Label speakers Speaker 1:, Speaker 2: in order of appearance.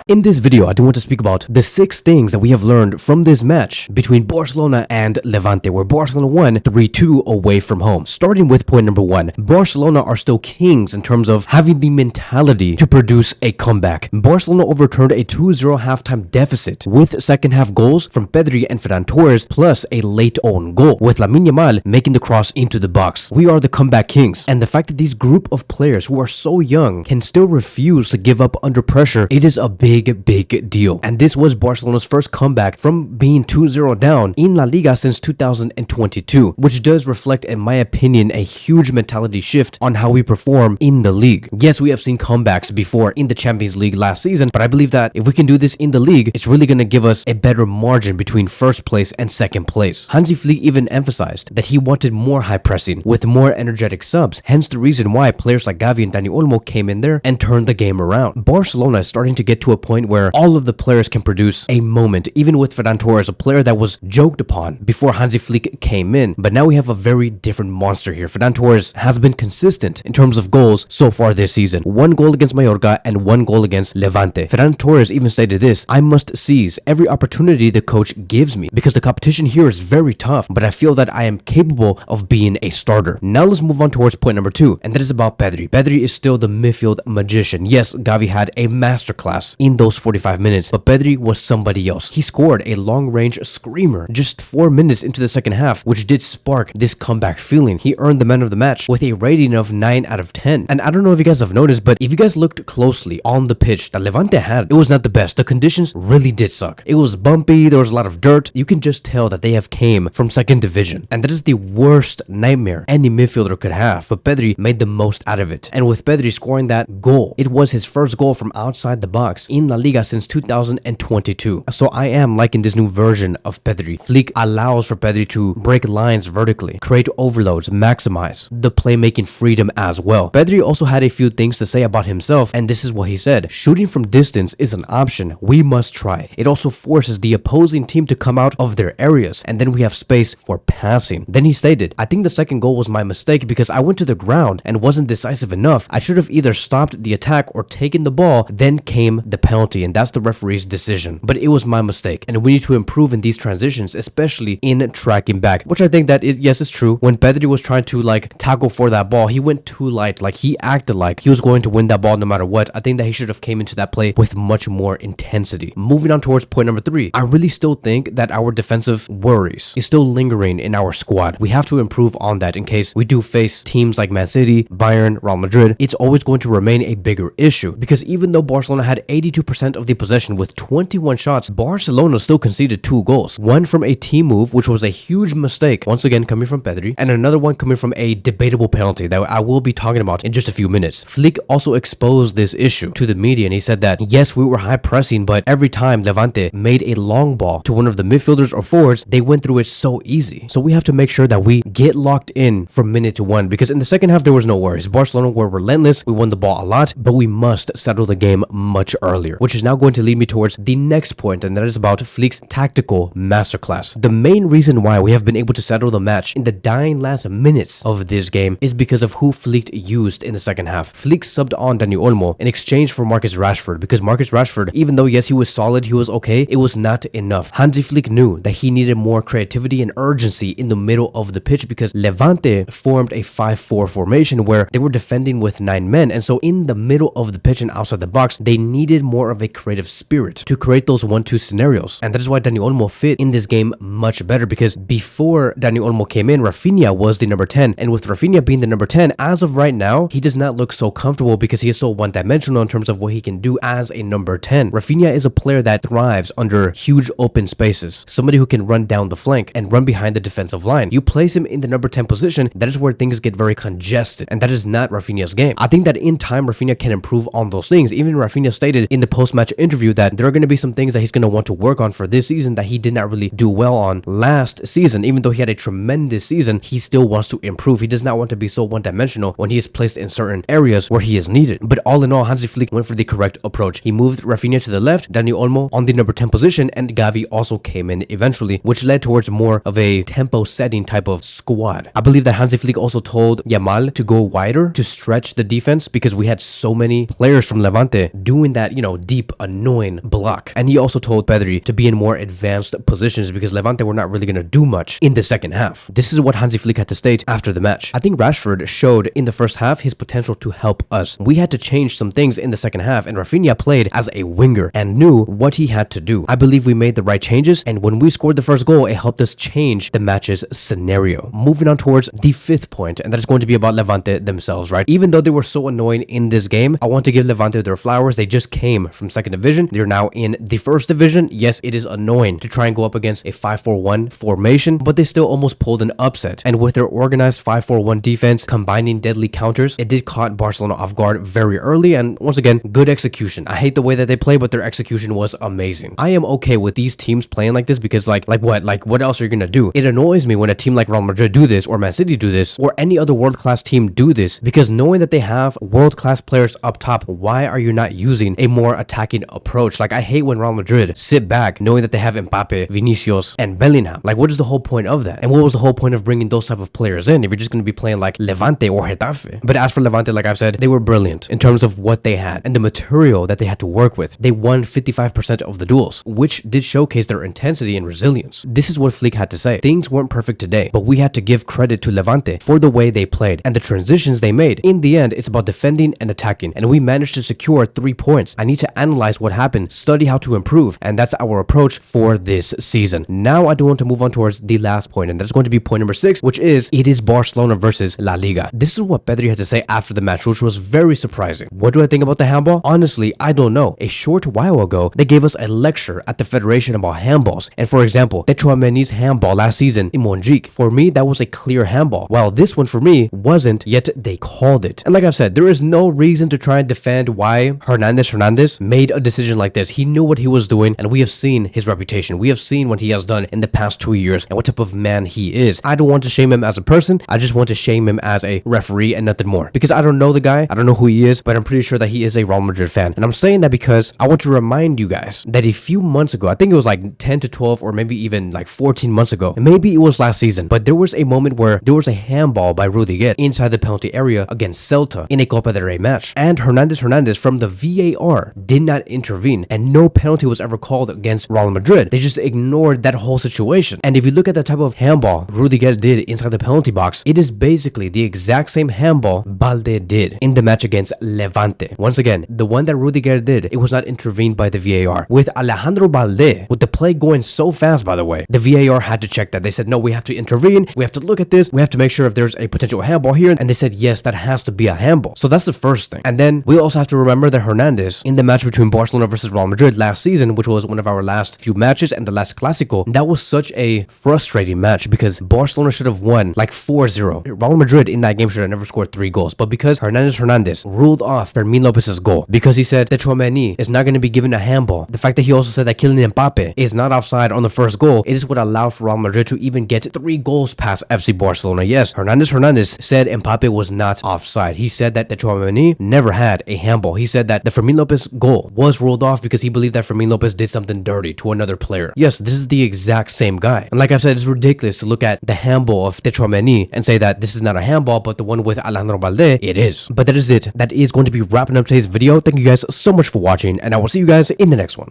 Speaker 1: In this video, I do want to speak about the 6 things that we have learned from this match between Barcelona and Levante, where Barcelona won 3-2 away from home. Starting with point number 1, Barcelona are still kings in terms of having the mentality to produce a comeback. Barcelona overturned a 2-0 halftime deficit with second half goals from Pedri and Ferran Torres, plus a late own goal, with Lamine Yamal making the cross into the box. We are the comeback kings, and the fact that these group of players who are so young can still refuse to give up under pressure, it is a big deal. And this was Barcelona's first comeback from being 2-0 down in La Liga since 2022, which does reflect, in my opinion, a huge mentality shift on how we perform in the league. Yes, we have seen comebacks before in the Champions League last season, but I believe that if we can do this in the league, it's really going to give us a better margin between first place and second place. Hansi Flick even emphasized that he wanted more high pressing with more energetic subs, hence the reason why players like Gavi and Dani Olmo came in there and turned the game around. Barcelona is starting to get to a point where all of the players can produce a moment, even with Ferran Torres, a player that was joked upon before Hansi Flick came in. But now we have a very different monster here. Ferran Torres has been consistent in terms of goals so far this season. 1 goal against Mallorca and 1 goal against Levante. Ferran Torres even stated this: "I must seize every opportunity the coach gives me because the competition here is very tough, but I feel that I am capable of being a starter." Now let's move on towards point number 2, and that is about Pedri. Pedri is still the midfield magician. Yes, Gavi had a masterclass in those 45 minutes, but Pedri was somebody else. He scored a long-range screamer just 4 minutes into the second half, which did spark this comeback feeling. He earned the man of the match with a rating of 9 out of 10. And I don't know if you guys have noticed, but if you guys looked closely on the pitch that Levante had, it was not the best. The conditions really did suck. It was bumpy, there was a lot of dirt. You can just tell that they have came from second division, and that is the worst nightmare any midfielder could have, but Pedri made the most out of it. And with Pedri scoring that goal, it was his first goal from outside the box in La Liga since 2022. So I am liking this new version of Pedri. Flick allows for Pedri to break lines vertically, create overloads, maximize the playmaking freedom as well. Pedri also had a few things to say about himself, and this is what he said: "Shooting from distance is an option we must try. It also forces the opposing team to come out of their areas, and then we have space for passing." Then he stated, "I think the second goal was my mistake because I went to the ground and wasn't decisive enough. I should have either stopped the attack or taken the ball, then came the penalty, and that's the referee's decision. But it was my mistake, and we need to improve in these transitions, especially in tracking back." Which I think that is, yes, it's true. When Pedri was trying to tackle for that ball, he went too light. He acted like he was going to win that ball no matter what. I think that he should have came into that play with much more intensity. Moving on towards point number 3, I really still think that our defensive worries is still lingering in our squad. We have to improve on that in case we do face teams like Man City, Bayern, Real Madrid. It's always going to remain a bigger issue because even though Barcelona had 82% of the possession with 21 shots, Barcelona still conceded 2 goals. One from a team move, which was a huge mistake, once again coming from Pedri, and another one coming from a debatable penalty that I will be talking about in just a few minutes. Flick also exposed this issue to the media, and he said that yes, we were high pressing, but every time Levante made a long ball to one of the midfielders or forwards, they went through it so easy. So we have to make sure that we get locked in from minute to 1, because in the second half there was no worries. Barcelona were relentless, we won the ball a lot, but we must settle the game much earlier, which is now going to lead me towards the next point, and that is about Flick's tactical masterclass. The main reason why we have been able to settle the match in the dying last minutes of this game is because of who Flick used in the second half. Flick subbed on Dani Olmo in exchange for Marcus Rashford, because Marcus Rashford, even though yes, he was solid, he was okay, it was not enough. Hansi Flick knew that he needed more creativity and urgency in the middle of the pitch because Levante formed a 5-4 formation where they were defending with 9 men, and so in the middle of the pitch and outside the box, they needed more of a creative spirit to create those 1-2 scenarios. And that is why Dani Olmo fit in this game much better, because before Dani Olmo came in, Rafinha was the number 10, and with Rafinha being the number 10, as of right now, he does not look so comfortable because he is so one-dimensional in terms of what he can do as a number 10. Rafinha is a player that thrives under huge open spaces, somebody who can run down the flank and run behind the defensive line. You place him in the number 10 position, that is where things get very congested, and that is not Rafinha's game. I think that in time, Rafinha can improve on those things. Even Rafinha stated in the post-match interview that there are going to be some things that he's going to want to work on for this season that he did not really do well on last season. Even though he had a tremendous season, he still wants to improve. He does not want to be so one-dimensional when he is placed in certain areas where he is needed. But all in all, Hansi Flick went for the correct approach. He moved Rafinha to the left, Dani Olmo on the number 10 position, and Gavi also came in eventually, which led towards more of a tempo-setting type of squad. I believe that Hansi Flick also told Yamal to go wider to stretch the defense because we had so many players from Levante doing that, deep, annoying block. And he also told Pedri to be in more advanced positions because Levante were not really going to do much in the second half. This is what Hansi Flick had to state after the match. I think Rashford showed in the first half his potential to help us. We had to change some things in the second half, and Rafinha played as a winger and knew what he had to do. I believe we made the right changes, and when we scored the first goal, it helped us change the match's scenario. Moving on towards the fifth point, and that is going to be about Levante themselves, right? Even though they were so annoying in this game, I want to give Levante their flowers. They just came from second division. They're now in the first division. Yes, it is annoying to try and go up against a 5-4-1 formation, but they still almost pulled an upset. And with their organized 5-4-1 defense combining deadly counters, it did caught Barcelona off guard very early, and once again, good execution. I hate the way that they play, but their execution was amazing. I am okay with these teams playing like this because like what else are you gonna do? It annoys me when a team like Real Madrid do this, or Man City do this, or any other world-class team do this, because knowing that they have world-class players up top, why are you not using a more attacking approach? Like, I hate when Real Madrid sit back knowing that they have Mbappe, Vinicius, and Bellingham. Like, what is the whole point of that? And what was the whole point of bringing those type of players in if you're just going to be playing like Levante or Getafe? But as for Levante, like I've said, they were brilliant in terms of what they had and the material that they had to work with. They won 55% of the duels, which did showcase their intensity and resilience. This is what Flick had to say. Things weren't perfect today, but we had to give credit to Levante for the way they played and the transitions they made. In the end, it's about defending and attacking, and we managed to secure 3 points. I need to analyze what happened, study how to improve, and that's our approach for this season. Now I do want to move on towards the last point, and that's going to be point number 6, which is it is Barcelona versus La Liga. This is what Pedri had to say after the match, which was very surprising. What do I think about the handball? Honestly, I don't know. A short while ago, they gave us a lecture at the Federation about handballs, and for example, Tchouaméni's handball last season in Montjuic, for me, that was a clear handball, while this one for me wasn't, yet they called it. And like I've said, there is no reason to try and defend why Hernandez made a decision like this. He knew what he was doing, and we have seen his reputation. We have seen what he has done in the past 2 years and what type of man he is. I don't want to shame him as a person. I just want to shame him as a referee and nothing more, because I don't know the guy. I don't know who he is, but I'm pretty sure that he is a Real Madrid fan. And I'm saying that because I want to remind you guys that a few months ago, I think it was like 10 to 12 or maybe even like 14 months ago, and maybe it was last season, but there was a moment where there was a handball by Rudiger inside the penalty area against Celta in a Copa del Rey match, and Hernandez from the VAR did not intervene, and no penalty was ever called against Real Madrid. They just ignored that whole situation. And if you look at the type of handball Rudiger did inside the penalty box, it is basically the exact same handball Balde did in the match against Levante. Once again, the one that Rudiger did, it was not intervened by the VAR. With Alejandro Balde, with the play going so fast, by the way, the VAR had to check that. They said, no, we have to intervene. We have to look at this. We have to make sure if there's a potential handball here. And they said, yes, that has to be a handball. So that's the first thing. And then we also have to remember that Hernandez, in the match between Barcelona versus Real Madrid last season, which was one of our last few matches and the last Clásico, that was such a frustrating match because Barcelona should have won like 4-0. Real Madrid in that game should have never scored 3 goals. But because Hernandez ruled off Fermín López's goal, because he said that Tchouaméni is not going to be given a handball, the fact that he also said that Kylian Mbappe is not offside on the first goal, it is what allowed for Real Madrid to even get 3 goals past FC Barcelona. Yes, Hernandez said Mbappe was not offside. He said that the Tchouaméni never had a handball. He said that the Fermín López goal was ruled off because he believed that Fermín López did something dirty to another player. Yes, this is the exact same guy. And like I've said, it's ridiculous to look at the handball of Tchouaméni and say that this is not a handball, but the one with Alejandro Balde, it is. But that is it. That is going to be wrapping up today's video. Thank you guys so much for watching, and I will see you guys in the next one.